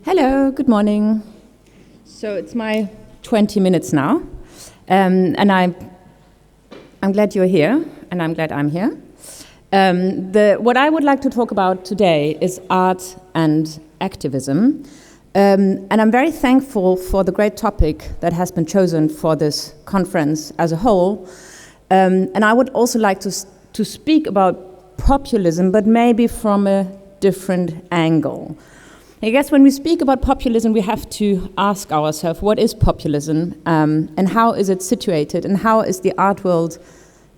Hello, good morning. So it's my 20 minutes now, and I'm glad you're here, and I'm glad I'm here. What I would like to talk about today is art and activism, and I'm very thankful for the great topic that has been chosen for this conference as a whole, and I would also like to speak about populism, but maybe from a different angle. I guess when we speak about populism, we have to ask ourselves, what is populism, and how is it situated, and how is the art world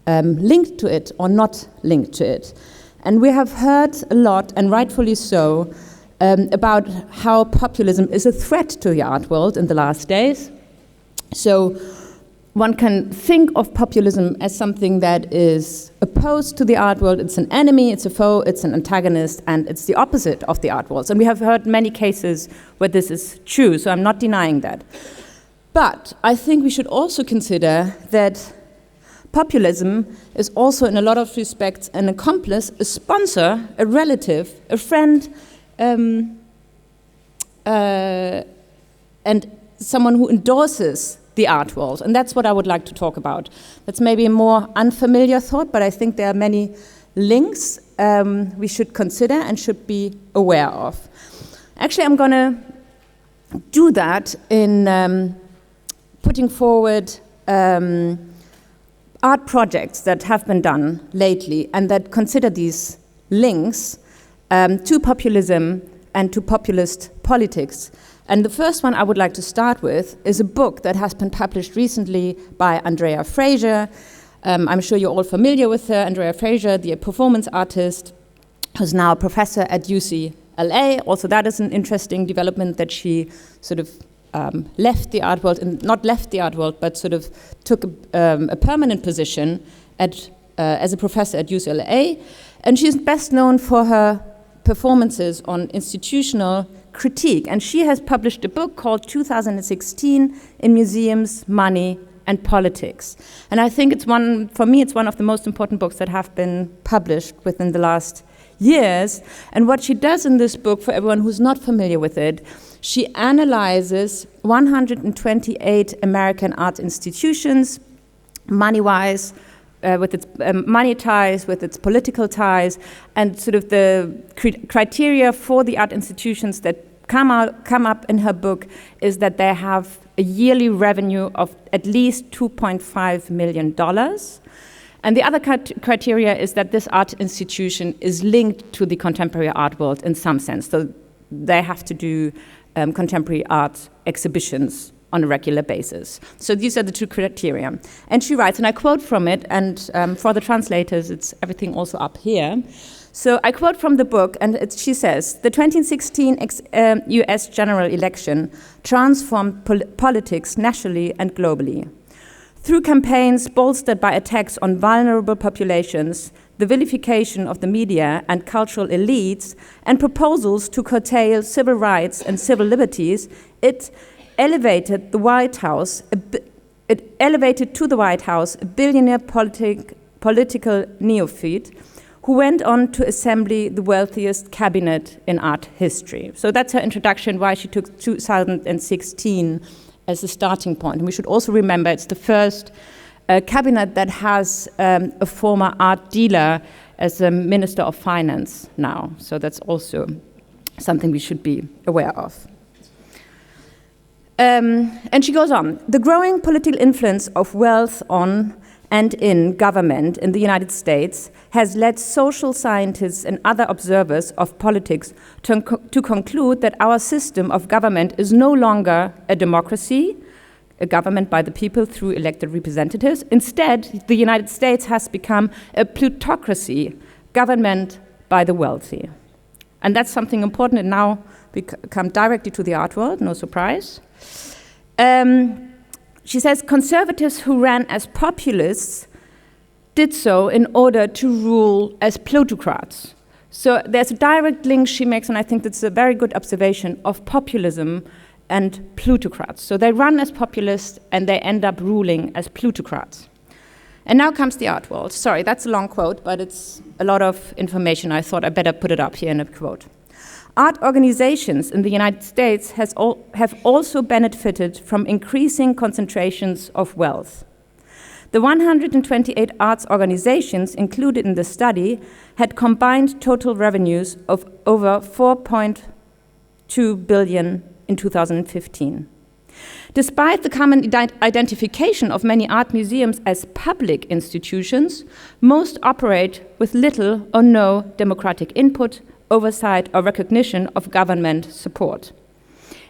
linked to it or not linked to it? And we have heard a lot, and rightfully so, about how populism is a threat to the art world in the last days. So one can think of populism as something that is opposed to the art world. It's an enemy, it's a foe, it's an antagonist, and it's the opposite of the art world. And we have heard many cases where this is true, so I'm not denying that. But I think we should also consider that populism is also, in a lot of respects, an accomplice, a sponsor, a relative, a friend, and someone who endorses the art world, and that's what I would like to talk about. That's maybe a more unfamiliar thought, but I think there are many links we should consider and should be aware of. Actually, I'm going to do that in putting forward art projects that have been done lately and that consider these links to populism and to populist politics. And the first one I would like to start with is a book that has been published recently by Andrea Fraser. I'm sure you're all familiar with her. Andrea Fraser, the performance artist, who's now a professor at UCLA. Also, that is an interesting development that she sort of left the art world, and not left the art world, but sort of took a permanent position as a professor at UCLA. And she's best known for her performances on institutional critique, and she has published a book called 2016 in Museums, Money and Politics. And I think for me it's one of the most important books that have been published within the last years. And what she does in this book, for everyone who's not familiar with it, she analyzes 128 American art institutions, money-wise, with its money ties, with its political ties, and sort of the criteria for the art institutions that come up in her book is that they have a yearly revenue of at least $2.5 million. And the other criteria is that this art institution is linked to the contemporary art world in some sense. So they have to do contemporary art exhibitions on a regular basis. So these are the two criteria. And she writes, and I quote from it, and for the translators, it's everything also up here. So I quote from the book, and she says, the 2016 US general election transformed politics nationally and globally. Through campaigns bolstered by attacks on vulnerable populations, the vilification of the media and cultural elites, and proposals to curtail civil rights and civil liberties, it elevated to the White House a billionaire political neophyte who went on to assemble the wealthiest cabinet in art history. So that's her introduction, why she took 2016 as a starting point. And we should also remember it's the first cabinet that has a former art dealer as a Minister of Finance now. So that's also something we should be aware of. And she goes on, the growing political influence of wealth on and in government in the United States has led social scientists and other observers of politics to conclude that our system of government is no longer a democracy, a government by the people through elected representatives. Instead, the United States has become a plutocracy, government by the wealthy. And that's something important, and now we come directly to the art world, no surprise. She says conservatives who ran as populists did so in order to rule as plutocrats. So there's a direct link she makes, and I think that's a very good observation, of populism and plutocrats. So they run as populists and they end up ruling as plutocrats. And now comes the art world. Sorry, that's a long quote, but it's a lot of information. I thought I better put it up here in a quote. Art organizations in the United States have also benefited from increasing concentrations of wealth. The 128 arts organizations included in the study had combined total revenues of over $4.2 billion in 2015. Despite the common identification of many art museums as public institutions, most operate with little or no democratic input, oversight, or recognition of government support.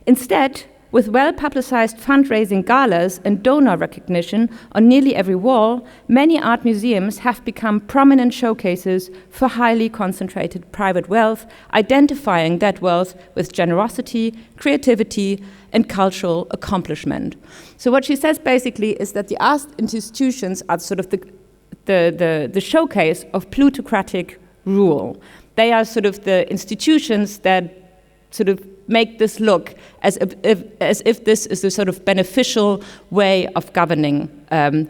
Instead, with well-publicized fundraising galas and donor recognition on nearly every wall, many art museums have become prominent showcases for highly concentrated private wealth, identifying that wealth with generosity, creativity, and cultural accomplishment. So what she says basically is that the art institutions are sort of the showcase of plutocratic rule. They are sort of the institutions that sort of make this look as if this is a sort of beneficial way of governing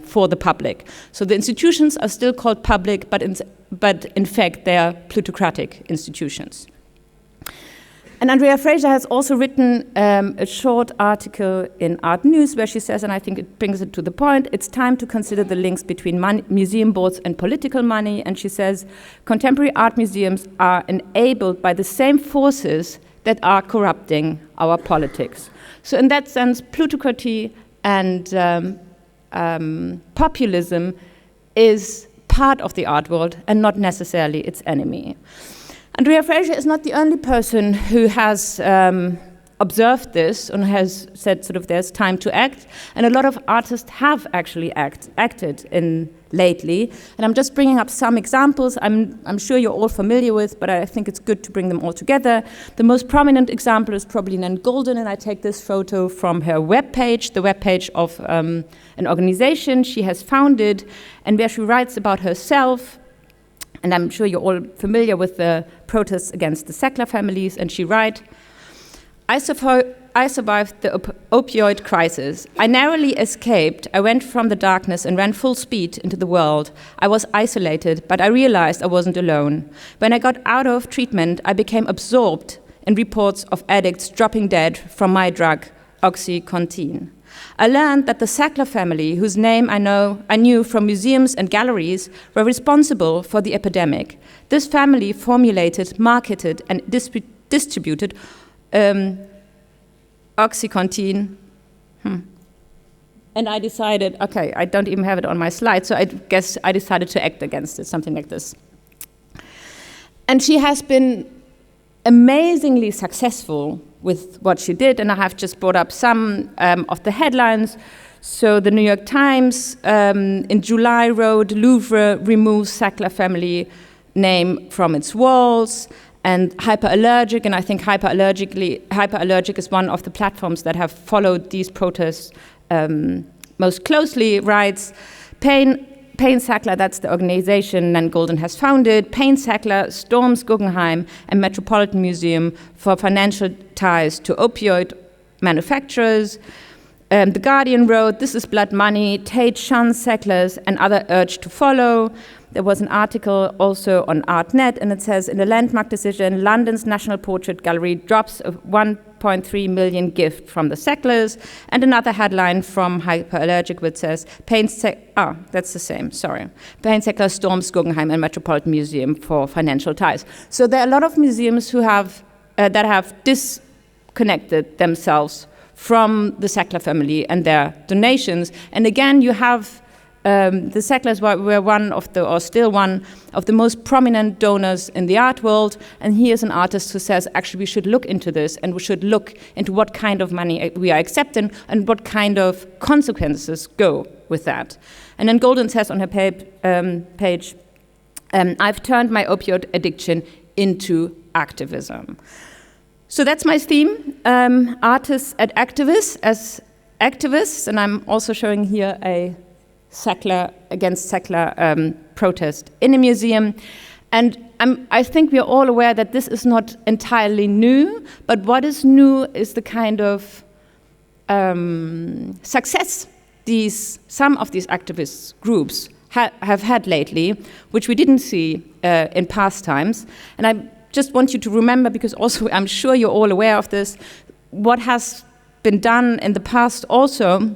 for the public. So the institutions are still called public, but in fact they are plutocratic institutions. And Andrea Fraser has also written a short article in Art News where she says, and I think it brings it to the point, it's time to consider the links between museum boards and political money. And she says, contemporary art museums are enabled by the same forces that are corrupting our politics. So in that sense, plutocracy and populism is part of the art world and not necessarily its enemy. Andrea Fraser is not the only person who has observed this and has said sort of there's time to act, and a lot of artists have actually acted in lately. And I'm just bringing up some examples I'm sure you're all familiar with, but I think it's good to bring them all together. The most prominent example is probably Nan Goldin, and I take this photo from her webpage, the webpage of an organization she has founded, and where she writes about herself. And I'm sure you're all familiar with the protests against the Sackler families, and she writes, I survived the opioid crisis. I narrowly escaped. I went from the darkness and ran full speed into the world. I was isolated, but I realized I wasn't alone. When I got out of treatment, I became absorbed in reports of addicts dropping dead from my drug, OxyContin. I learned that the Sackler family, whose name I knew from museums and galleries, were responsible for the epidemic. This family formulated, marketed, and distributed OxyContin. And I decided, okay, I don't even have it on my slide, so I guess I decided to act against it, something like this. And she has been amazingly successful with what she did, and I have just brought up some of the headlines. So the New York Times in July wrote, Louvre removes Sackler family name from its walls, and Hyperallergic, and I think Hyperallergic is one of the platforms that have followed these protests most closely, writes, Payne Sackler, that's the organization Nan Goldin has founded. Payne Sackler storms Guggenheim and Metropolitan Museum for financial ties to opioid manufacturers. The Guardian wrote, this is blood money, Tate shuns Sacklers and other urged to follow. There was an article also on ArtNet, and it says, in a landmark decision, London's National Portrait Gallery drops a 1.3 million gift from the Sacklers, and another headline from Hyperallergic which says, that's the same, sorry. Payne Sackler storms Guggenheim and Metropolitan Museum for financial ties. So there are a lot of museums who have that have disconnected themselves from the Sackler family and their donations. And again, you have the Sacklers were one of the most prominent donors in the art world, and he is an artist who says, actually, we should look into this, and we should look into what kind of money we are accepting and what kind of consequences go with that. And then Goldin says on her page, I've turned my opioid addiction into activism. So that's my theme, artists at activists as activists, and I'm also showing here a Sackler against Sackler protest in a museum. And I think we are all aware that this is not entirely new, but what is new is the kind of success some of these activist groups have had lately, which we didn't see in past times. And I just want you to remember, because also I'm sure you're all aware of this, what has been done in the past also.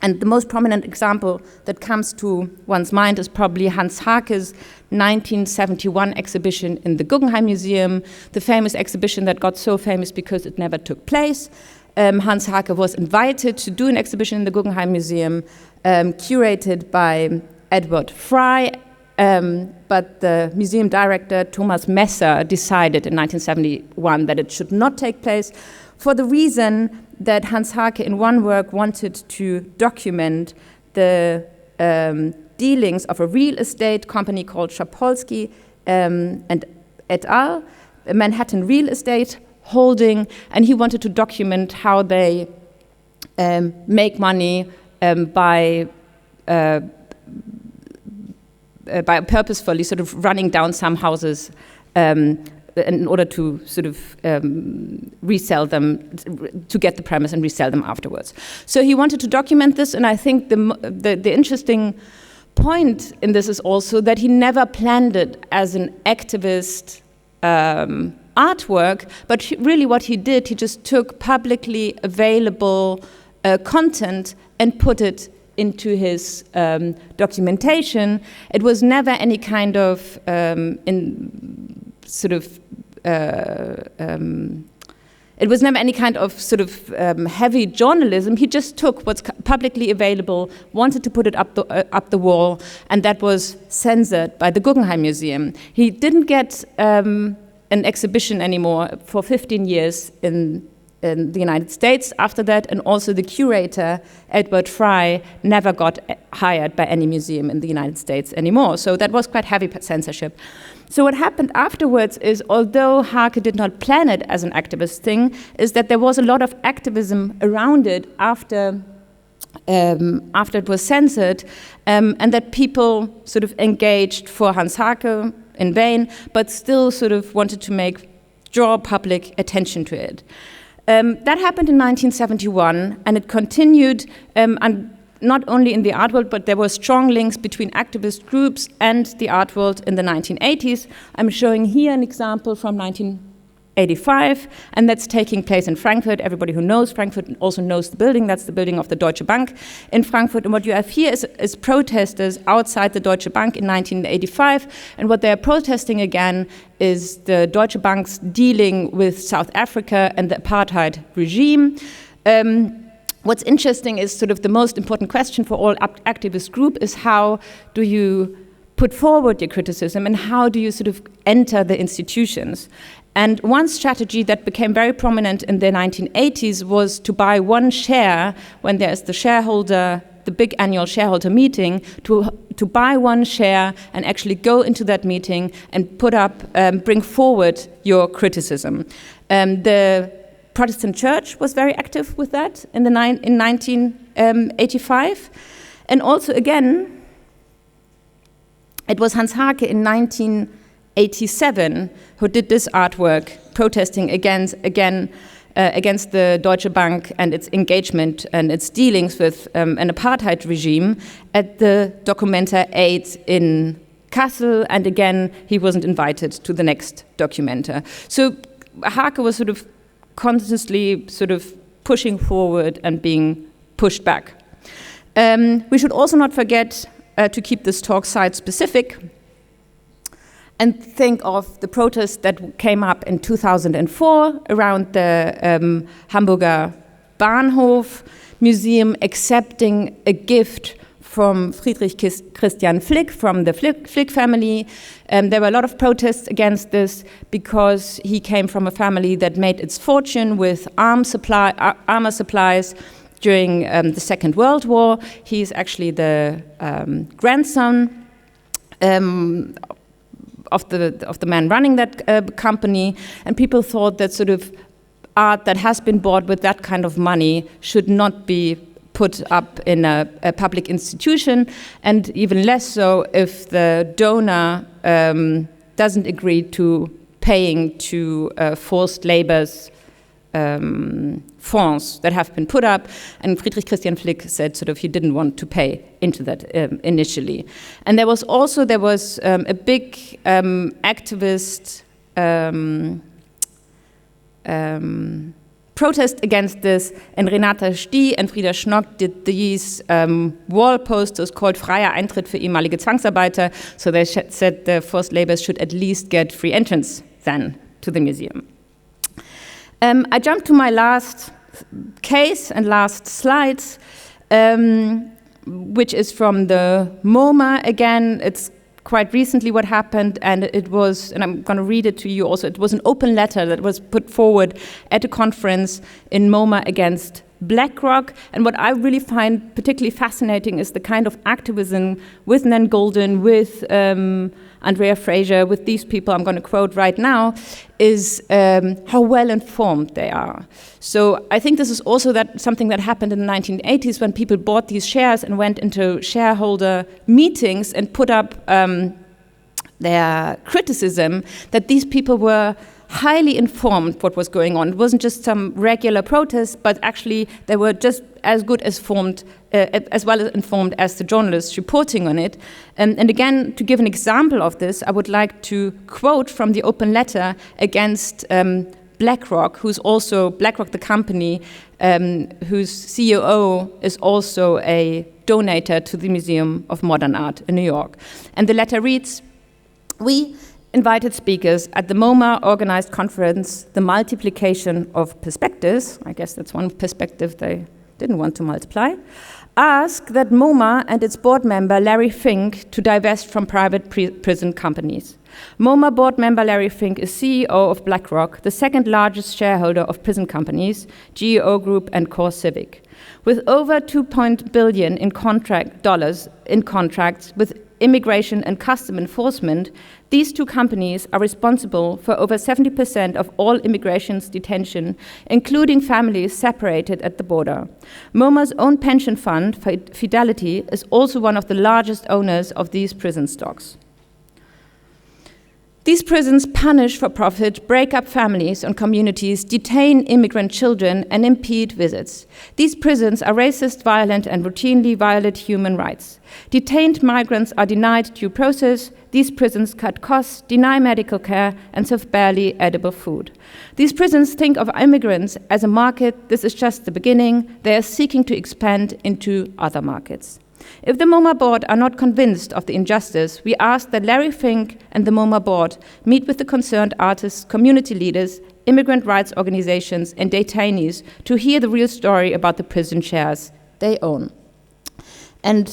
And the most prominent example that comes to one's mind is probably Hans Hake's 1971 exhibition in the Guggenheim Museum, the famous exhibition that got so famous because it never took place. Hans Hake was invited to do an exhibition in the Guggenheim Museum, curated by Edward Fry, but the museum director, Thomas Messer, decided in 1971 that it should not take place for the reason that Hans Hake in one work wanted to document the dealings of a real estate company called Schapolsky and et al., a Manhattan real estate holding, and he wanted to document how they make money by purposefully sort of running down some houses in order to sort of resell them, to get the premise and resell them afterwards. So he wanted to document this, and I think the interesting point in this is also that he never planned it as an activist artwork, but really what he did, he just took publicly available content and put it into his documentation. It was never any kind of it was never any kind of sort of heavy journalism. He just took what's publicly available, wanted to put it up the wall, and that was censored by the Guggenheim Museum. He didn't get an exhibition anymore for 15 years in the United States after that, and also the curator, Edward Fry, never got hired by any museum in the United States anymore. So that was quite heavy censorship. So what happened afterwards is, although Hake did not plan it as an activist thing, is that there was a lot of activism around it after it was censored, and that people sort of engaged for Hans Hake in vain, but still sort of wanted to draw public attention to it. That happened in 1971, and it continued, and not only in the art world, but there were strong links between activist groups and the art world in the 1980s. I'm showing here an example from 1985, and that's taking place in Frankfurt. Everybody who knows Frankfurt also knows the building. That's the building of the Deutsche Bank in Frankfurt. And what you have here is protesters outside the Deutsche Bank in 1985. And what they're protesting again is the Deutsche Bank's dealing with South Africa and the apartheid regime. What's interesting is sort of the most important question for all activist group is how do you put forward your criticism and how do you sort of enter the institutions? And one strategy that became very prominent in the 1980s was to buy one share when there's the big annual shareholder meeting, to buy one share and actually go into that meeting and bring forward your criticism. The Protestant Church was very active with that in 1985, and also again, it was Hans Hake in 1987 who did this artwork, protesting against the Deutsche Bank and its engagement and its dealings with an apartheid regime at the Documenta 8 in Kassel, and again, he wasn't invited to the next Documenta. So Hake was sort of constantly sort of pushing forward and being pushed back. We should also not forget to keep this talk site-specific and think of the protests that came up in 2004 around the Hamburger Bahnhof Museum accepting a gift from Friedrich Christian Flick, from the Flick family. There were a lot of protests against this because he came from a family that made its fortune with armor supplies during the Second World War. He's actually the grandson of the man running that company, and people thought that sort of art that has been bought with that kind of money should not be put up in a public institution, and even less so if the donor doesn't agree to paying to forced labor's fonds that have been put up. And Friedrich Christian Flick said sort of he didn't want to pay into that initially. And there was a big activist protest against this, and Renata Stie and Frieda Schnock did these wall posters called Freier Eintritt für ehemalige Zwangsarbeiter, so they said the forced laborers should at least get free entrance then to the museum. I jumped to my last case and last slides, which is from the MoMA again. It's quite recently what happened, and it was, and I'm going to read it to you also, it was an open letter that was put forward at a conference in MoMA against BlackRock. And what I really find particularly fascinating is the kind of activism with Nan Goldin, with Andrea Fraser, with these people I'm going to quote right now, is how well informed they are. So I think this is also something that happened in the 1980s when people bought these shares and went into shareholder meetings and put up their criticism, that these people were highly informed what was going on. It wasn't just some regular protest, but actually they were just as good as informed, as well as informed as the journalists reporting on it. And again, to give an example of this, I would like to quote from the open letter against BlackRock, who's also BlackRock, the company, whose COO is also a donator to the Museum of Modern Art in New York. And the letter reads, "We invited speakers at the MoMA organized conference, The Multiplication of Perspectives," I guess that's one perspective they didn't want to multiply, "ask that MoMA and its board member Larry Fink to divest from private prison companies. MoMA board member Larry Fink is CEO of BlackRock, the second largest shareholder of prison companies, GEO Group and Core Civic. With over $2 billion in contracts with immigration and custom enforcement, these two companies are responsible for over 70% of all immigration's detention, including families separated at the border. MoMA's own pension fund, Fidelity, is also one of the largest owners of these prison stocks. These prisons punish for profit, break up families and communities, detain immigrant children, and impede visits. These prisons are racist, violent, and routinely violate human rights. Detained migrants are denied due process. These prisons cut costs, deny medical care, and serve barely edible food. These prisons think of immigrants as a market. This is just the beginning. They are seeking to expand into other markets. If the MoMA board are not convinced of the injustice, we ask that Larry Fink and the MoMA board meet with the concerned artists, community leaders, immigrant rights organizations, and detainees to hear the real story about the prison shares they own." And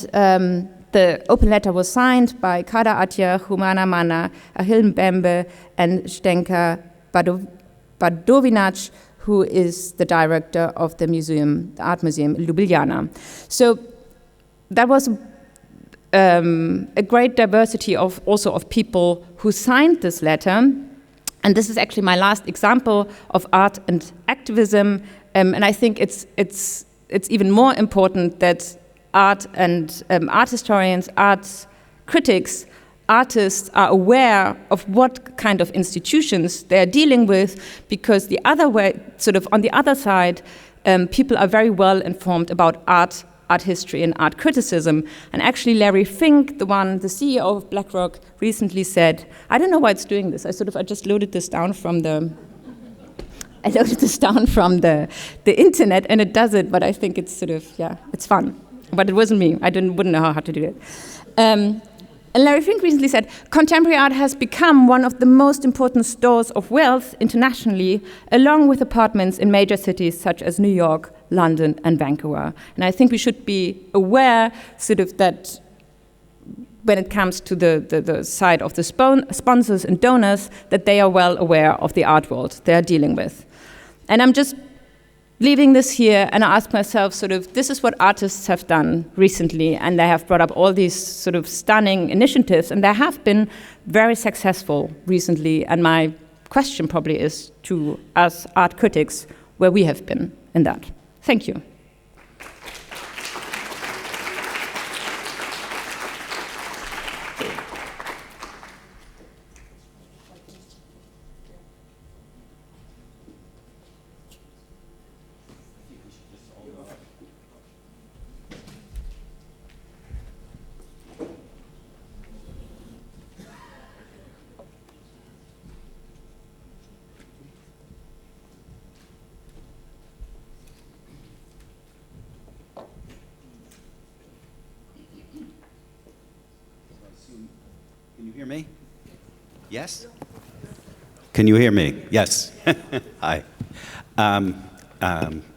the open letter was signed by Kada Atya, Humana Mana, Ahil Mbembe, and Zdenka Badovinac, who is the director of the museum, the art museum in Ljubljana. So that was a great diversity of people who signed this letter. And this is actually my last example of art and activism. And I think it's even more important that art and art historians, art critics, artists are aware of what kind of institutions they're dealing with, because the other way, sort of on the other side, people are very well informed about art history and art criticism. And actually Larry Fink, the CEO of BlackRock, recently said, I don't know why it's doing this. I just loaded this down from the internet, and it does it, but I think it's it's fun. But it wasn't me. I wouldn't know how to do it. And Larry Fink recently said, contemporary art has become one of the most important stores of wealth internationally, along with apartments in major cities such as New York, London, and Vancouver. And I think we should be aware that when it comes to the side of the sponsors and donors, that they are well aware of the art world they are dealing with. And I'm just leaving this here, and I ask myself, this is what artists have done recently, and they have brought up all these stunning initiatives, and they have been very successful recently. And my question probably is to us art critics, where we have been in that. Thank you. Yes? Can you hear me? Yes. Hi.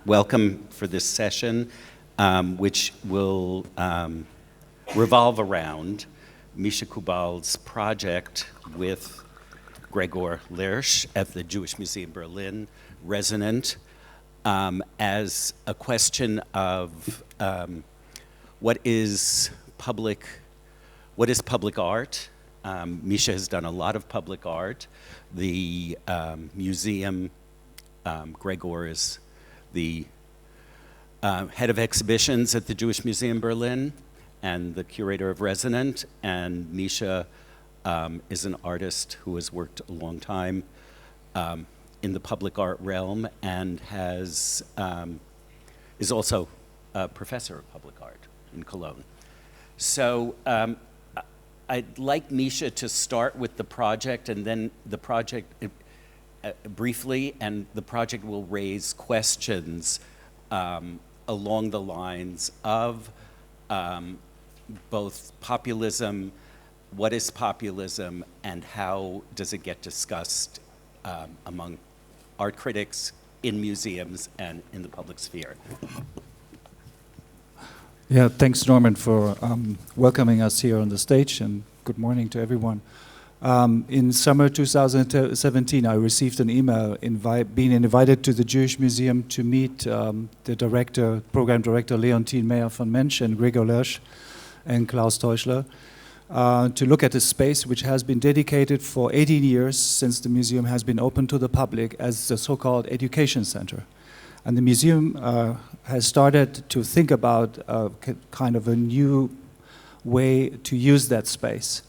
Welcome for this session, which will revolve around Mischa Kuball's project with Gregor Lersch at the Jewish Museum Berlin, res.o.nant, as a question of what is public art. Mischa has done a lot of public art. The museum, Gregor is the head of exhibitions at the Jewish Museum Berlin and the curator of res.o.nant, and Mischa is an artist who has worked a long time in the public art realm and is also a professor of public art in Cologne. So I'd like Mischa to start with the project, and then the project briefly, and the project will raise questions along the lines of both populism, what is populism, and how does it get discussed among art critics, in museums, and in the public sphere. Yeah, thanks, Norman, for welcoming us here on the stage, and good morning to everyone. In summer 2017, I received an email being invited to the Jewish Museum to meet the program director Leontine Meyer von Mensch and Gregor Lersch and Klaus Teuschler, to look at a space which has been dedicated for 18 years since the museum has been open to the public as the so-called education center. And the museum has started to think about kind of a new way to use that space.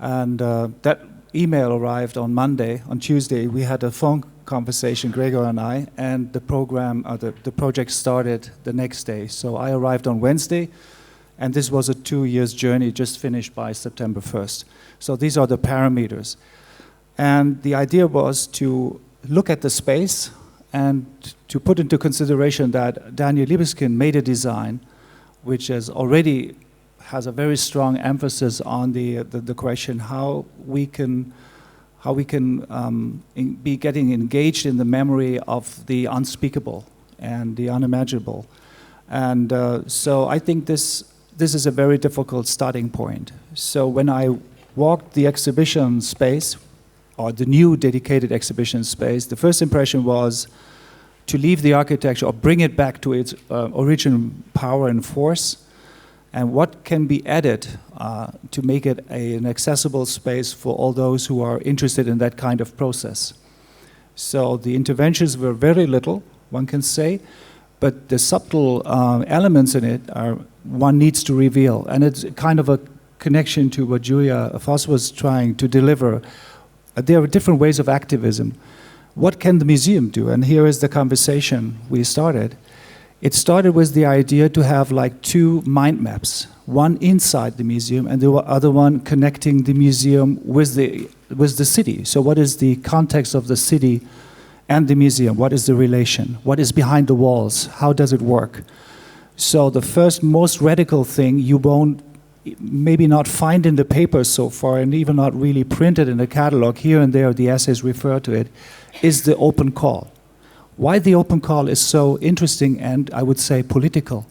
And that email arrived on Monday. On Tuesday, we had a phone conversation, Gregor and I, and the project started the next day. So I arrived on Wednesday, and this was a 2-year journey just finished by September 1st. So these are the parameters. And the idea was to look at the space and to put into consideration that Daniel Libeskind made a design which has a very strong emphasis on the question how we can be getting engaged in the memory of the unspeakable and the unimaginable. And so I think this is a very difficult starting point. So when I walked the exhibition space, or the new dedicated exhibition space, the first impression was to leave the architecture or bring it back to its original power and force, and what can be added to make it an accessible space for all those who are interested in that kind of process. So the interventions were very little, one can say, but the subtle elements in it one needs to reveal, and it's kind of a connection to what Julia Voss was trying to deliver. There are different ways of activism. What can the museum do? And here is the conversation we started. It started with the idea to have like 2 mind maps, one inside the museum and the other one connecting the museum with the city. So what is the context of the city and the museum? What is the relation? What is behind the walls? How does it work? So the first most radical thing you won't maybe not find in the papers so far, and even not really printed in the catalog, here and there the essays refer to it, is the open call. Why the open call is so interesting and I would say political?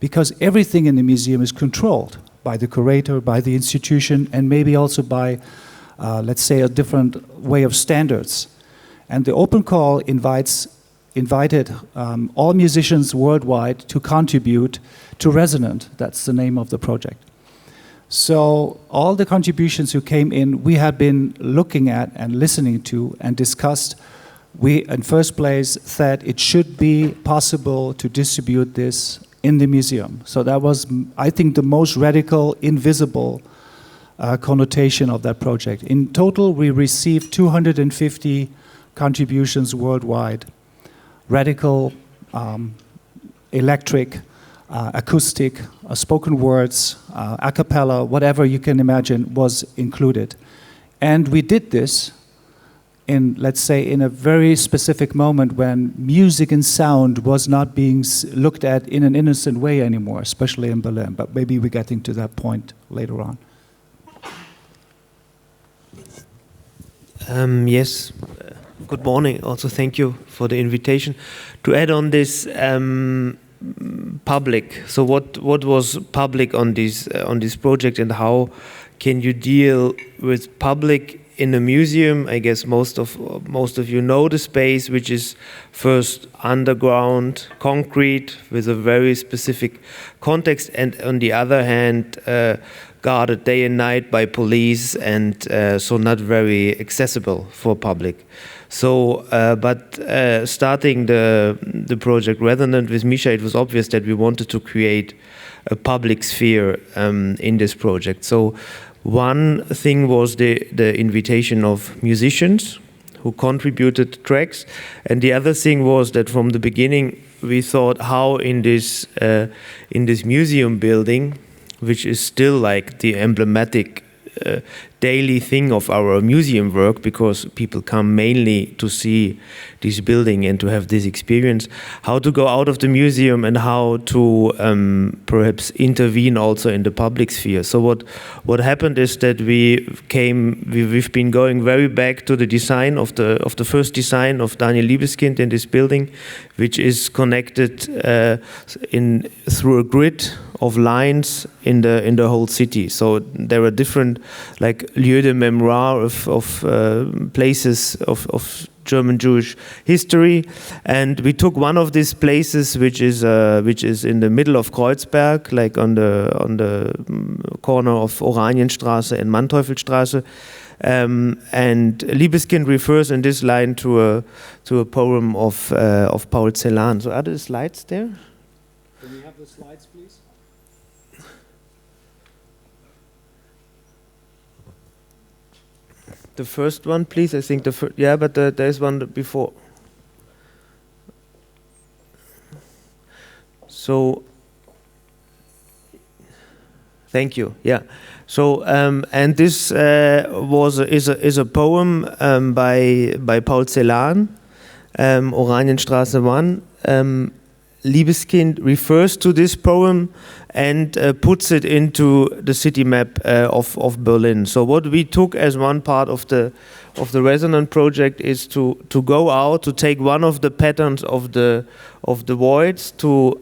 Because everything in the museum is controlled by the curator, by the institution, and maybe also by, let's say, a different way of standards. And the open call invited all musicians worldwide to contribute to res.o.nant. That's the name of the project. So all the contributions who came in, we had been looking at and listening to and discussed. We, in first place, said it should be possible to distribute this in the museum. So that was, I think, the most radical, invisible connotation of that project. In total, we received 250 contributions worldwide. Radical, electric, acoustic, spoken words, a cappella, whatever you can imagine was included. And we did this in, let's say, in a very specific moment when music and sound was not being looked at in an innocent way anymore, especially in Berlin. But maybe we're getting to that point later on. Yes. Good morning. Also, thank you for the invitation. To add on this public. So, what was public on this project, and how can you deal with public in a museum? I guess most of you know the space, which is first underground, concrete, with a very specific context, and on the other hand, guarded day and night by police, and so not very accessible for public. So, but starting the project res.o.nant with Mischa, it was obvious that we wanted to create a public sphere in this project. So, one thing was the invitation of musicians who contributed tracks, and the other thing was that from the beginning we thought how in this museum building, which is still like the emblematic daily thing of our museum work, because people come mainly to see this building and to have this experience, how to go out of the museum and how to perhaps intervene also in the public sphere. So what happened is that we've been going very back to the design of the first design of Daniel Liebeskind in this building, which is connected through a grid of lines in the whole city. So there are different like lieux de mémoire of places of German Jewish history, and we took one of these places, which is in the middle of Kreuzberg, like on the corner of Oranienstraße and Manteuffelstraße. And Liebeskind refers in this line to a poem of Paul Celan. So are there slides there? Can we have the slides, please? The first one, please. I think but there's one before. So, thank you. Yeah. So, and this is a poem by Paul Celan, Oranienstraße 1. Liebeskind refers to this poem and puts it into the city map of Berlin. So what we took as one part of the res.o.nant project is to go out, to take one of the patterns of the voids, to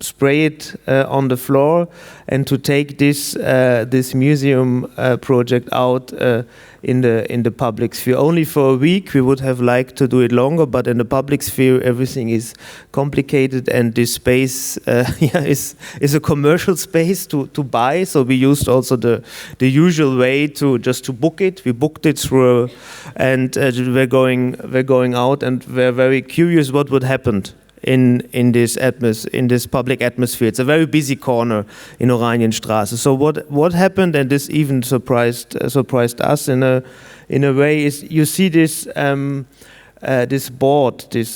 spray it on the floor, and to take this museum project out in the public sphere. Only for a week. We would have liked to do it longer, but in the public sphere everything is complicated, and this space is a commercial space to buy. So we used also the usual way to book it. We booked it through, and we're going out, and we're very curious what would happen in this public atmosphere. It's a very busy corner in Oranienstraße. So what happened, and this even surprised us in a way, is you see this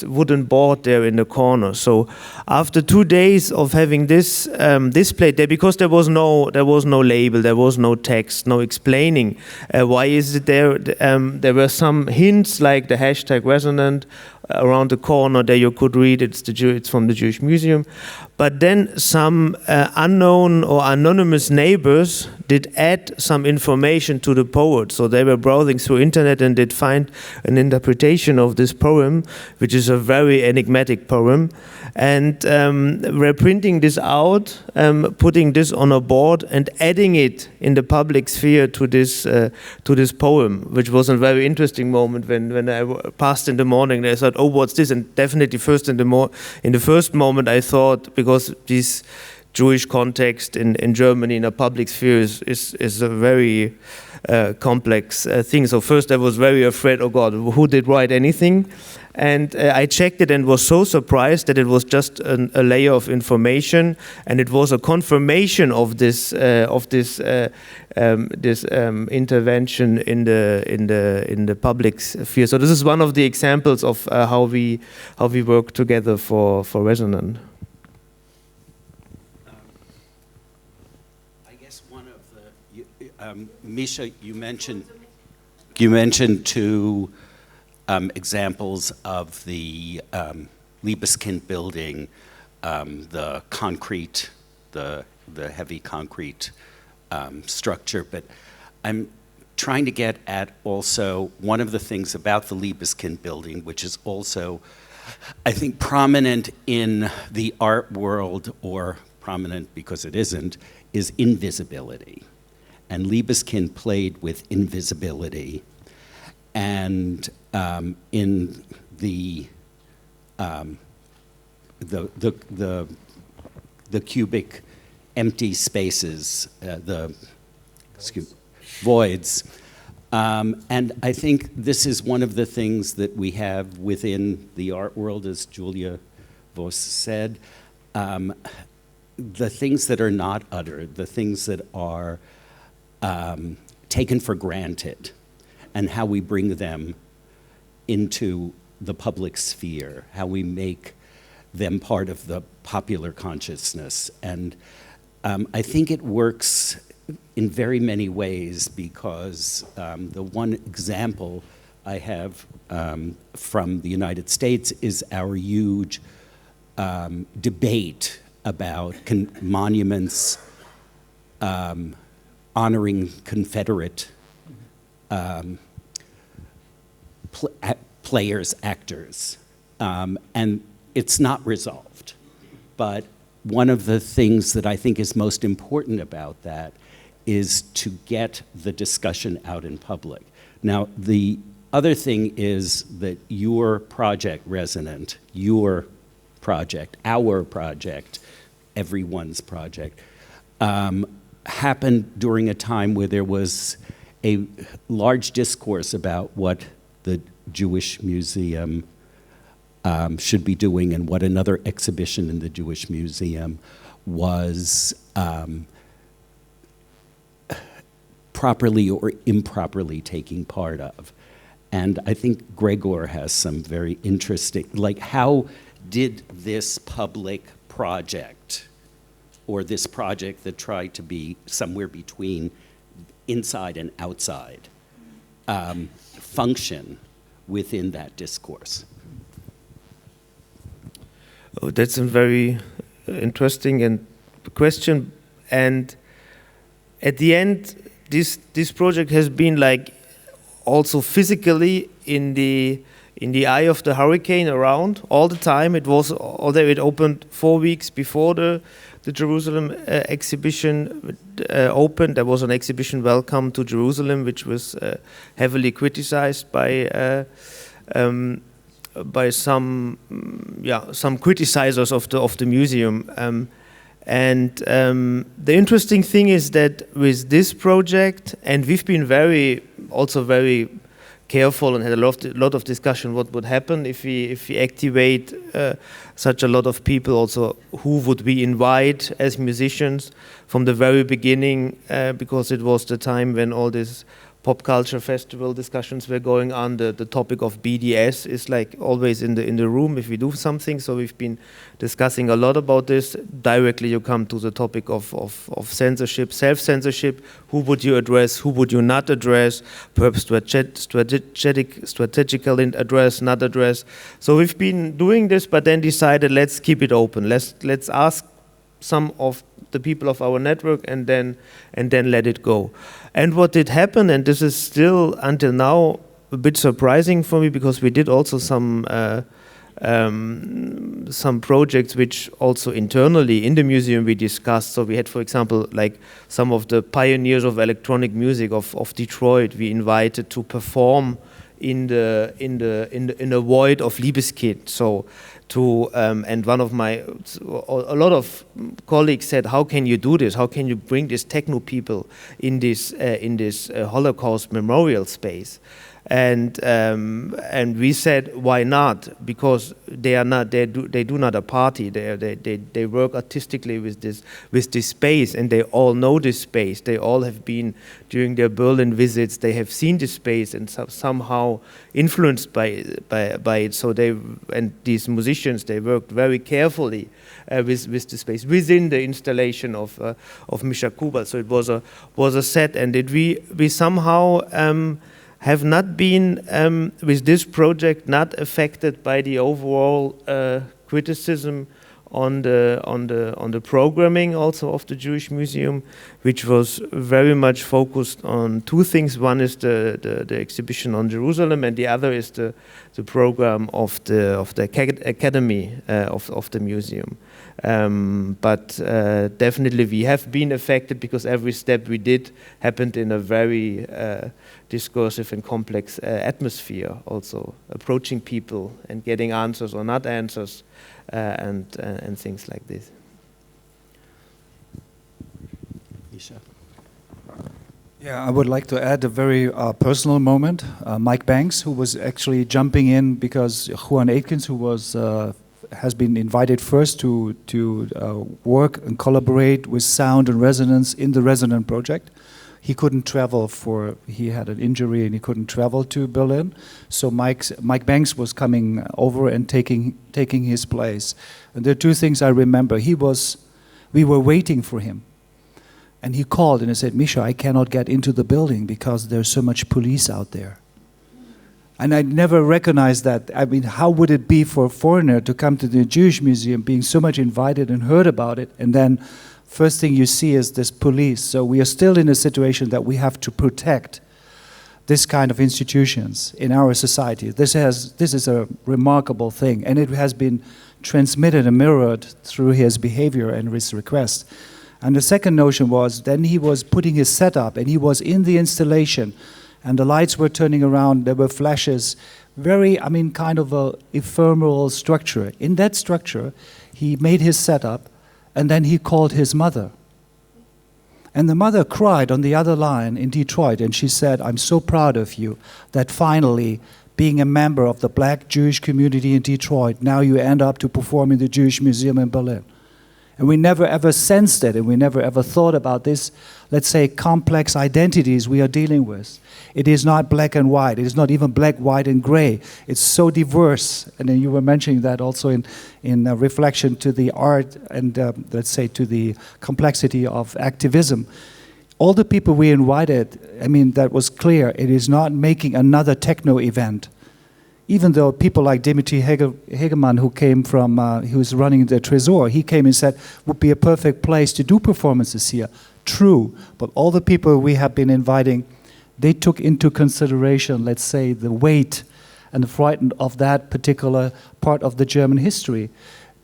wooden board there in the corner. So after 2 days of having this displayed there, because there was no label, there was no text, no explaining why is it there. There were some hints like the hashtag res.o.nant around the corner there. You could read it's from the Jewish Museum, but then some unknown or anonymous neighbors did add some information to the poet. So they were browsing through internet and did find an interpretation of this poem, which is a very enigmatic poem, and we're printing this out, putting this on a board and adding it in the public sphere to this poem, which was a very interesting moment when I passed in the morning. I thought, oh, what's this? And definitely in the first moment I thought, because this Jewish context in Germany in a public sphere is a very complex thing. So first I was very afraid, oh God, who did write anything? And I checked it and was so surprised that it was just a layer of information, and it was a confirmation of this intervention in the public sphere. So this is one of the examples of how we work together for res.o.nant. I guess one of the Mischa, you mentioned two examples of the Liebeskind building, the concrete, the heavy concrete structure. But I'm trying to get at also one of the things about the Liebeskind building, which is also, I think, prominent in the art world, or prominent because it isn't, is invisibility. And Liebeskind played with invisibility. And in the cubic empty spaces, voids. And I think this is one of the things that we have within the art world, as Julia Voss said. The things that are not uttered, the things that are taken for granted, and how we bring them into the public sphere, how we make them part of the popular consciousness. And I think it works in very many ways, because the one example I have from the United States is our huge debate about monuments honoring Confederate players, actors, and it's not resolved. But one of the things that I think is most important about that is to get the discussion out in public. Now, the other thing is that your project, Resonant, your project, our project, everyone's project, happened during a time where there was a large discourse about what the Jewish Museum should be doing, and what another exhibition in the Jewish Museum was properly or improperly taking part of. And I think Gregor has some very interesting, like, how did this public project, or this project that tried to be somewhere between inside and outside, function within that discourse? Oh, that's a very interesting question. And at the end, this project has been like also physically in the eye of the hurricane around all the time. It was, although it opened 4 weeks before the Jerusalem exhibition opened, there was an exhibition, Welcome to Jerusalem, which was heavily criticized by some criticizers of the museum. The interesting thing is that with this project, and we've been very careful and had a lot of discussion what would happen if we activate such a lot of people, also who would we invite as musicians from the very beginning, because it was the time when all these pop culture festival discussions were going on. The topic of BDS is like always in the room if we do something. So we've been discussing a lot about this. Directly you come to the topic of censorship, self-censorship. Who would you address? Who would you not address? Perhaps strategical address, not address. So we've been doing this, but then decided let's keep it open. Let's ask some of the people of our network and then let it go. And what did happen, and this is still until now a bit surprising for me, because we did also some projects which also internally in the museum we discussed. So we had, for example, like some of the pioneers of electronic music of Detroit we invited to perform in the void of Liebeskind. So and a lot of colleagues said, how can you do this? How can you bring these techno people in this Holocaust memorial space? And we said, why not? Because they do not a party. They work artistically with this space, and they all know this space. They all have been during their Berlin visits. They have seen this space and somehow influenced by it. So these musicians, they worked very carefully with the space within the installation of Mischa Kuball. So it was a set, and we somehow have not been, with this project, not affected by the overall criticism on the programming also of the Jewish Museum, which was very much focused on two things. One is the exhibition on Jerusalem, and the other is the program of the academy of the museum. But definitely we have been affected because every step we did happened in a very discursive and complex atmosphere, also approaching people and getting answers or not answers, and things like this. Mischa? Yeah, I would like to add a very personal moment. Mike Banks, who was actually jumping in because Juan Atkins, who was has been invited first to work and collaborate with sound and resonance in the Resonant project. He couldn't travel he had an injury and he couldn't travel to Berlin. So Mike Banks was coming over and taking his place. And there are two things I remember. We were waiting for him. And he called and he said, "Mischa, I cannot get into the building because there's so much police out there." And I never recognized that. I mean, how would it be for a foreigner to come to the Jewish Museum, being so much invited and heard about it, and then first thing you see is this police. So we are still in a situation that we have to protect this kind of institutions in our society. This is a remarkable thing, and it has been transmitted and mirrored through his behavior and his request. And the second notion was, then he was putting his setup, and he was in the installation, and the lights were turning around, there were flashes, kind of a ephemeral structure. In that structure, he made his setup, and then he called his mother. And the mother cried on the other line in Detroit, and she said, "I'm so proud of you that finally, being a member of the Black Jewish community in Detroit, now you end up to perform in the Jewish Museum in Berlin." And we never ever sensed it, and we never ever thought about this, let's say, complex identities we are dealing with. It is not black and white. It is not even black, white, and gray. It's so diverse. And then you were mentioning that also in reflection to the art and, let's say, to the complexity of activism. All the people we invited, that was clear. It is not making another techno event. Even though people like Dimitri Hegemann, who came from, he was running the Tresor, he came and said, would be a perfect place to do performances here. True, but all the people we have been inviting, they took into consideration, let's say, the weight and the frightened of that particular part of the German history.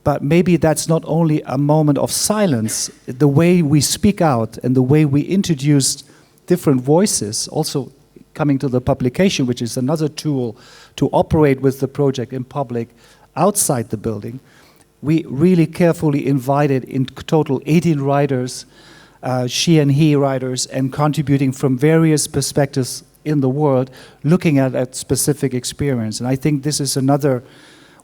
But maybe that's not only a moment of silence, the way we speak out and the way we introduce different voices, also coming to the publication, which is another tool to operate with the project in public outside the building. We really carefully invited in total 18 writers, she and he writers, and contributing from various perspectives in the world, looking at that specific experience. And I think this is another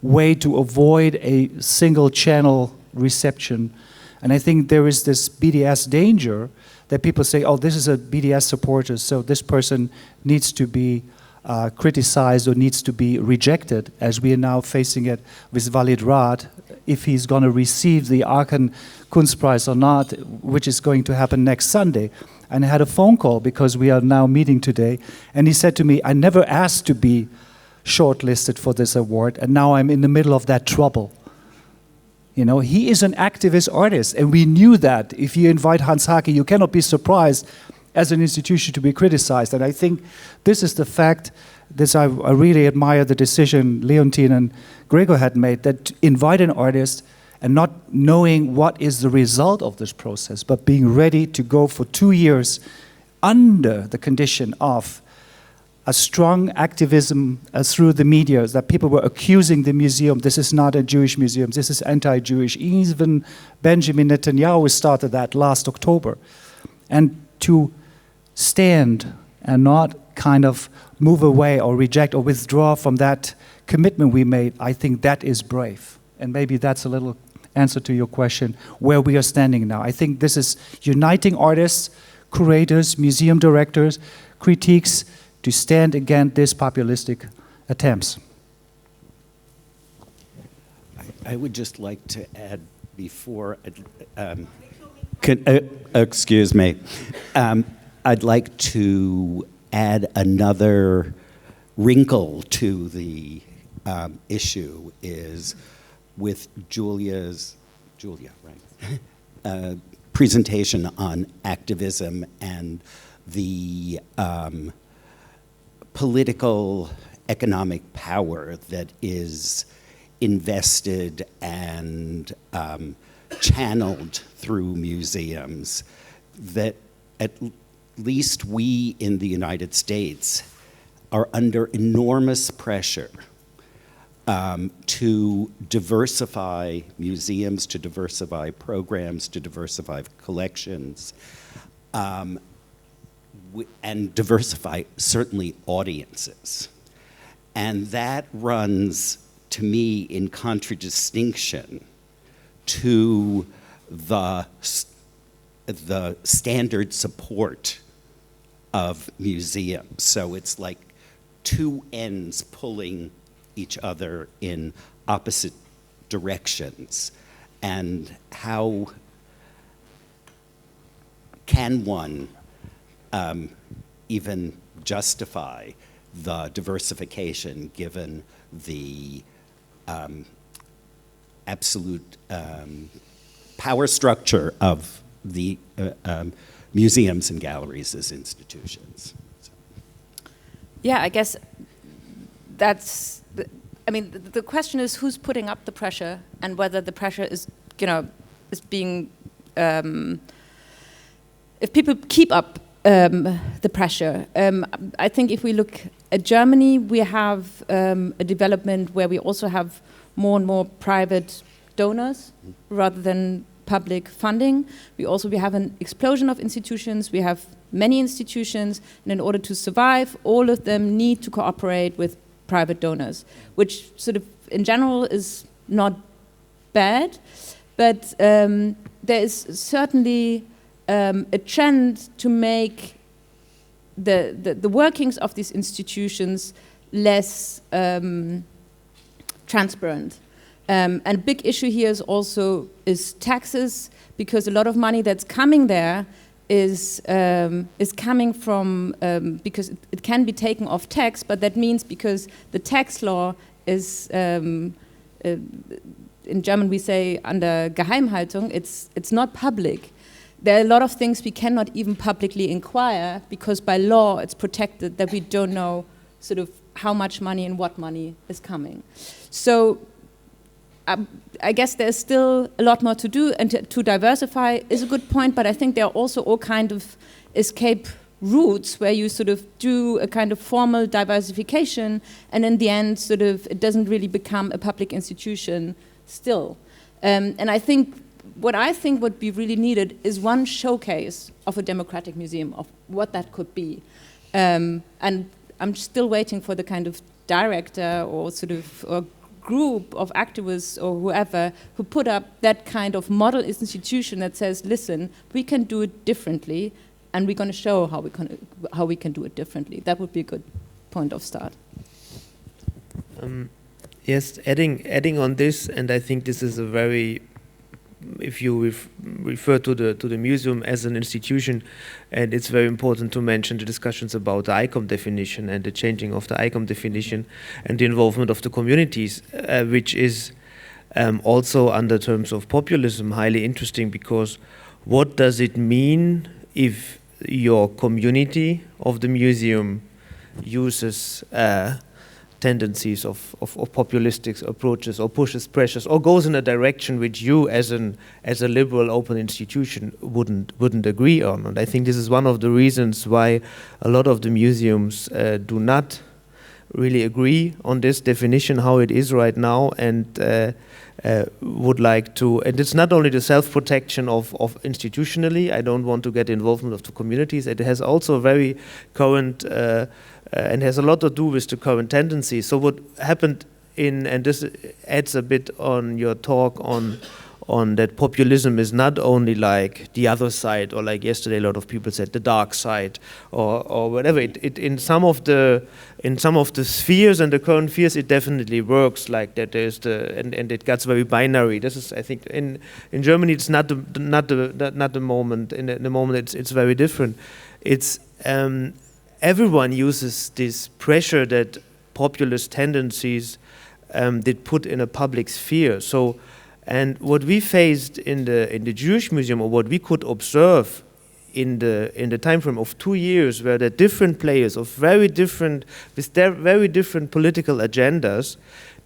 way to avoid a single channel reception. And I think there is this BDS danger that people say, oh, this is a BDS supporter, so this person needs to be criticized or needs to be rejected, as we are now facing it with Walid Raad, if he's going to receive the Aachen Kunst Prize or not, which is going to happen next Sunday. And I had a phone call because we are now meeting today, and he said to me, I never asked to be shortlisted for this award, and now I'm in the middle of that trouble. You know, he is an activist artist, and we knew that. If you invite Hans Haacke, you cannot be surprised as an institution to be criticized. And I think this is the fact, I really admire the decision Leontine and Gregor had made, that to invite an artist and not knowing what is the result of this process, but being ready to go for 2 years under the condition of a strong activism through the media, that people were accusing the museum, this is not a Jewish museum, this is anti-Jewish. Even Benjamin Netanyahu started that last October. And to stand and not kind of move away or reject or withdraw from that commitment we made, I think that is brave. And maybe that's a little answer to your question, where we are standing now. I think this is uniting artists, curators, museum directors, critiques, to stand against these populistic attempts. I would just like to add before, excuse me, I'd like to add another wrinkle to the issue is with Julia's Julia, right? Presentation on activism and the political economic power that is invested and channeled through museums, that at least we in the United States are under enormous pressure to diversify museums, to diversify programs, to diversify collections, and diversify certainly audiences. And that runs, to me, in contradistinction to the standard support of museums. So it's like two ends pulling each other in opposite directions. And how can one even justify the diversification given the absolute power structure of the museums and galleries as institutions? So. Yeah, I guess that's, the question is who's putting up the pressure and whether the pressure is, is being, if people keep up the pressure. I think if we look at Germany, we have a development where we also have more and more private donors rather than public funding. We have an explosion of institutions. We have many institutions, and in order to survive, all of them need to cooperate with private donors, which sort of in general is not bad, but there is certainly a trend to make the workings of these institutions less transparent. And a big issue here is taxes, because a lot of money that's coming there is coming from, because it can be taken off tax, but that means because the tax law is, in German we say under Geheimhaltung, it's not public. There are a lot of things we cannot even publicly inquire because by law it's protected that we don't know sort of how much money and what money is coming. So I guess there's still a lot more to do, and to diversify is a good point, but I think there are also all kind of escape routes where you sort of do a kind of formal diversification and in the end sort of it doesn't really become a public institution still. And I think what would be really needed is one showcase of a democratic museum, of what that could be. And I'm still waiting for the kind of director or sort of or group of activists or whoever who put up that kind of model institution that says, listen, we can do it differently and we're going to show how we can do it differently. That would be a good point of start. Yes, adding on this, and I think this is a very, if you refer to the museum as an institution, and it's very important to mention the discussions about the ICOM definition and the changing of the ICOM definition and the involvement of the communities, which is also under terms of populism highly interesting, because what does it mean if your community of the museum uses tendencies of populistic approaches or pushes pressures or goes in a direction which you as a liberal open institution wouldn't agree on? And I think this is one of the reasons why a lot of the museums do not really agree on this definition how it is right now, and would like to, and it's not only the self-protection of institutionally, I don't want to get involvement of the communities, it has also very current and has a lot to do with the current tendencies. So what happened and this adds a bit on your talk on that populism is not only like the other side, or like yesterday a lot of people said the dark side, or whatever. It in some of the spheres and the current spheres it definitely works like that. There's and it gets very binary. This is, I think, in Germany it's not the moment. In the moment it's very different. It's everyone uses this pressure that populist tendencies did put in a public sphere. So And what we faced in the Jewish Museum, or what we could observe in the time frame of 2 years, where the different players of with their very different political agendas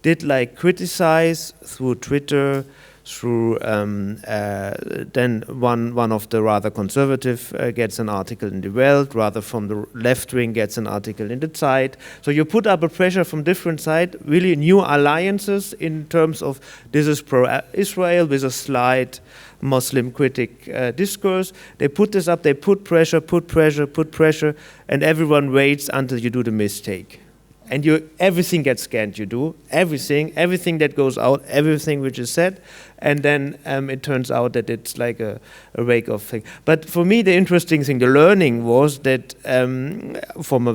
did like criticize through Twitter, through then one of the rather conservative gets an article in the Welt, rather from the left wing gets an article in the Zeit. So you put up a pressure from different sides, really new alliances in terms of this is pro-Israel with a slight Muslim critic discourse. They put this up, they put pressure, and everyone waits until you do the mistake. And everything gets scanned, you do, everything that goes out, everything which is said, and then it turns out that it's like a rake of things. But for me, the interesting thing, the learning was that from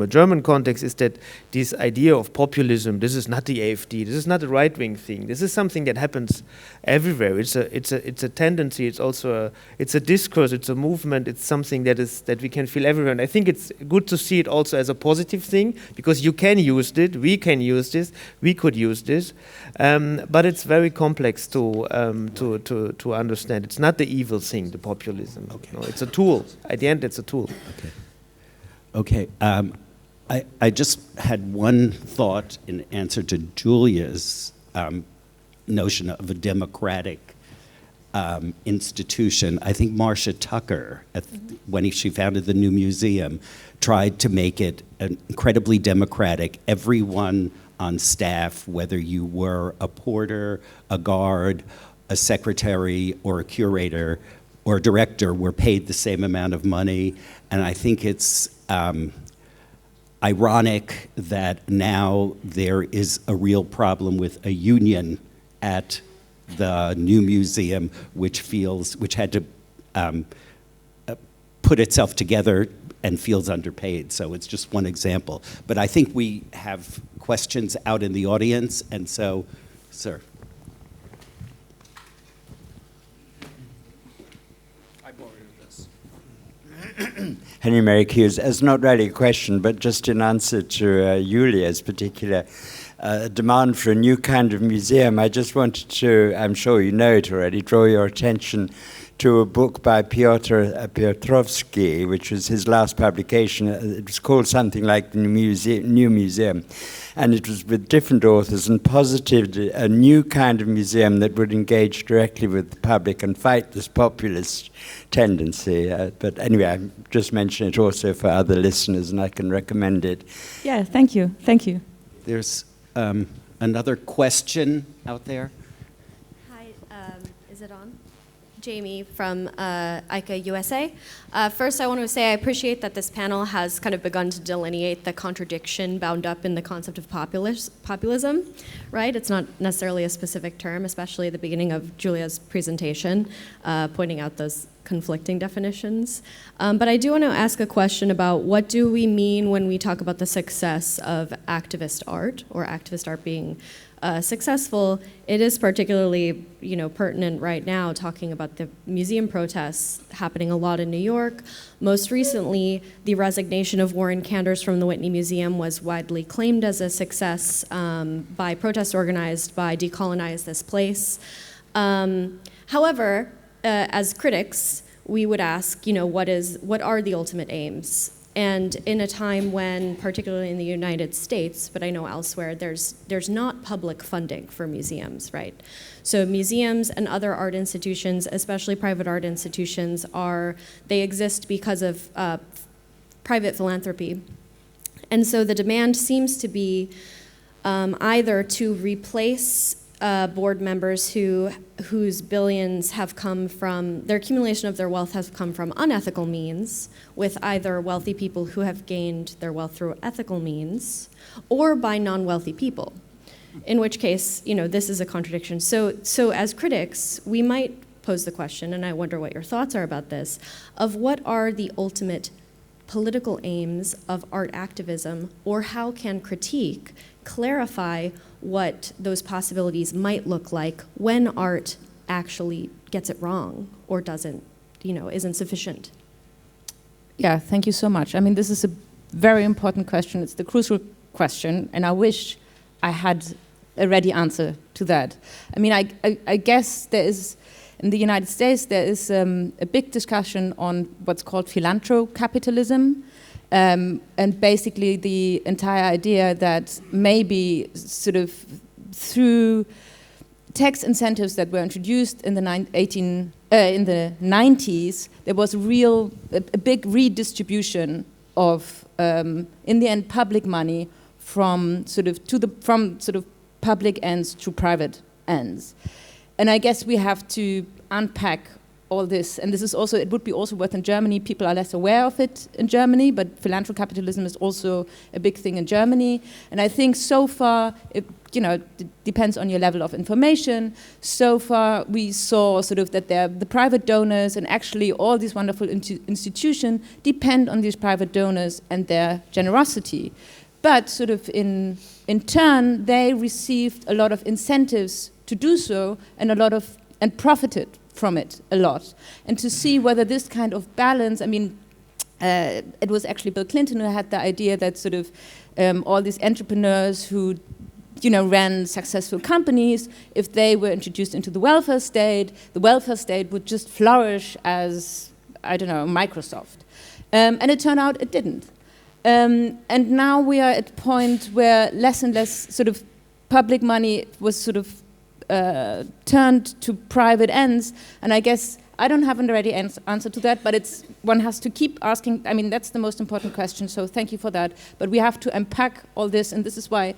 a German context, is that this idea of populism, this is not the AfD, this is not a right-wing thing, this is something that happens everywhere. It's a tendency, it's also it's a discourse, it's a movement, it's something that we can feel everywhere. And I think it's good to see it also as a positive thing, because you can use it, we can use this, we could use this, but it's very complex to understand. It's not the evil thing, the populism. Okay. No, it's a tool. At the end, it's a tool. Okay. I just had one thought in answer to Julia's notion of a democratic institution. I think Marcia Tucker, when she founded the new museum, tried to make it incredibly democratic. Everyone on staff, whether you were a porter, a guard, a secretary, or a curator, or a director, were paid the same amount of money. And I think it's ironic that now there is a real problem with a union at the new museum, which had to put itself together and feels underpaid. So it's just one example. But I think we have questions out in the audience, and so, sir. I borrowed this. Henry Merrick Hughes, it's not really a question, but just in answer to Julia's particular demand for a new kind of museum, I just wanted to, I'm sure you know it already, draw your attention to a book by Piotr Piotrowski, which was his last publication. It was called something like The New Museum. And it was with different authors and posited a new kind of museum that would engage directly with the public and fight this populist tendency. But anyway, I just mention it also for other listeners, and I can recommend it. Yeah, thank you. Thank you. There's another question out there. Hi, is it on? Jamie from AICA USA. First, I want to say I appreciate that this panel has kind of begun to delineate the contradiction bound up in the concept of populism, right? It's not necessarily a specific term, especially at the beginning of Julia's presentation, pointing out those conflicting definitions. But I do want to ask a question about what do we mean when we talk about the success of activist art, or activist art being successful. It is particularly, pertinent right now, talking about the museum protests happening a lot in New York. Most recently, the resignation of Warren Kanders from the Whitney Museum was widely claimed as a success by protests organized by Decolonize This Place. However, as critics, we would ask, what are the ultimate aims? And in a time when, particularly in the United States, but I know elsewhere, there's not public funding for museums, right? So museums and other art institutions, especially private art institutions, they exist because of private philanthropy. And so the demand seems to be either to replace board members whose billions have come from, their accumulation of their wealth has come from unethical means, with either wealthy people who have gained their wealth through ethical means, or by non-wealthy people, in which case, this is a contradiction. So as critics, we might pose the question, and I wonder what your thoughts are about this, of what are the ultimate political aims of art activism, or how can critique clarify what those possibilities might look like when art actually gets it wrong or doesn't, isn't sufficient? Yeah, thank you so much. I mean, this is a very important question. It's the crucial question, and I wish I had a ready answer to that. I mean, I guess there is, in the United States, there is a big discussion on what's called philanthrocapitalism, and basically the entire idea that maybe sort of through tax incentives that were introduced in the 90s, there was a big redistribution of, in the end, public money from sort of public ends to private ends. And I guess we have to unpack all this, and this is also, it would be also worth in Germany. People are less aware of it in Germany, but philanthrocapitalism is also a big thing in Germany. And I think so far, it depends on your level of information. So far, we saw sort of that the private donors and actually all these wonderful institutions depend on these private donors and their generosity. But sort of in turn, they received a lot of incentives to do so, and profited from it a lot. And to see whether this kind of balance, I mean, it was actually Bill Clinton who had the idea that sort of all these entrepreneurs who ran successful companies, if they were introduced into the welfare state would just flourish as, I don't know, Microsoft. And it turned out it didn't. And now we are at a point where less and less sort of public money was sort of turned to private ends, and I guess I don't have a ready answer to that, but one has to keep asking. I mean, that's the most important question, so thank you for that. But we have to unpack all this, and this is why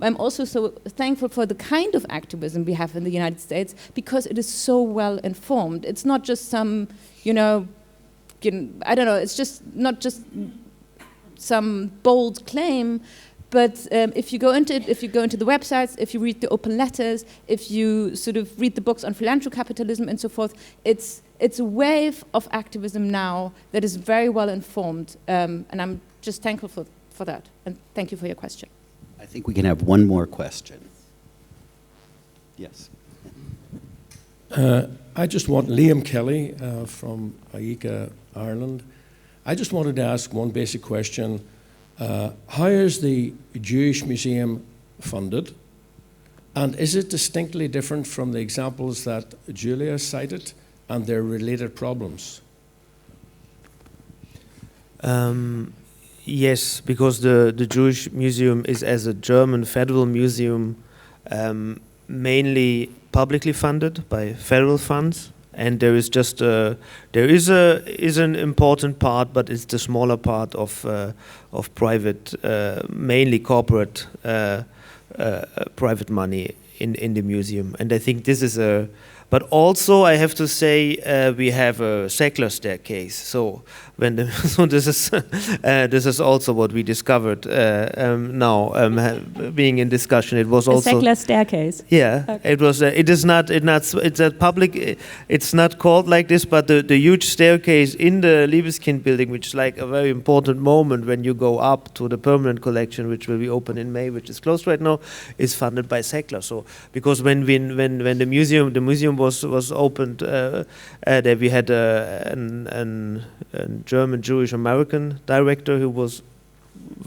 I'm also so thankful for the kind of activism we have in the United States, because it is so well informed. It's not just some, I don't know, it's just not just some bold claim, but if you go into it, if you go into the websites, if you read the open letters, if you sort of read the books on philanthrocapitalism and so forth, it's a wave of activism now that is very well informed, and I'm just thankful for that. And thank you for your question. I think we can have one more question. Yes. I just want Liam Kelly from AICA Ireland. I just wanted to ask one basic question. How is the Jewish Museum funded? And is it distinctly different from the examples that Julia cited and their related problems? Yes, because the Jewish Museum is, as a German federal museum, mainly publicly funded by federal funds, and there is just an important part, but it's the smaller part of private, mainly corporate private money in the museum, and I think this is a. But also, I have to say, we have a secular staircase. So this is also what we discovered now, being in discussion. It was also a secular staircase. Yeah, okay. It was. It is not. It's a public. It's not called like this, but the huge staircase in the Liebeskind building, which is like a very important moment when you go up to the permanent collection, which will be open in May, which is closed right now, is funded by secular. So because when the museum was opened, there we had a German Jewish American director who was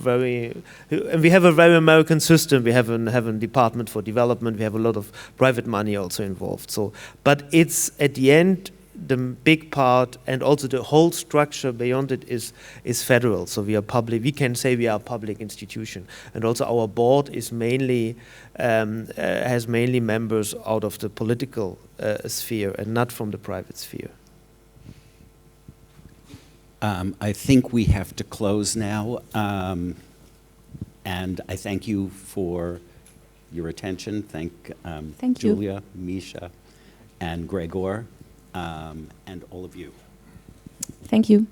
and we have a very American system. We have a department for development. We have a lot of private money also involved. So, but it's at the end the big part, and also the whole structure beyond it is federal. So we are public. We can say we are a public institution, and also our board is mainly has mainly members out of the political sphere and not from the private sphere. I think we have to close now, and I thank you for your attention. Thank Julia, Mischa, and Gregor, and all of you. Thank you.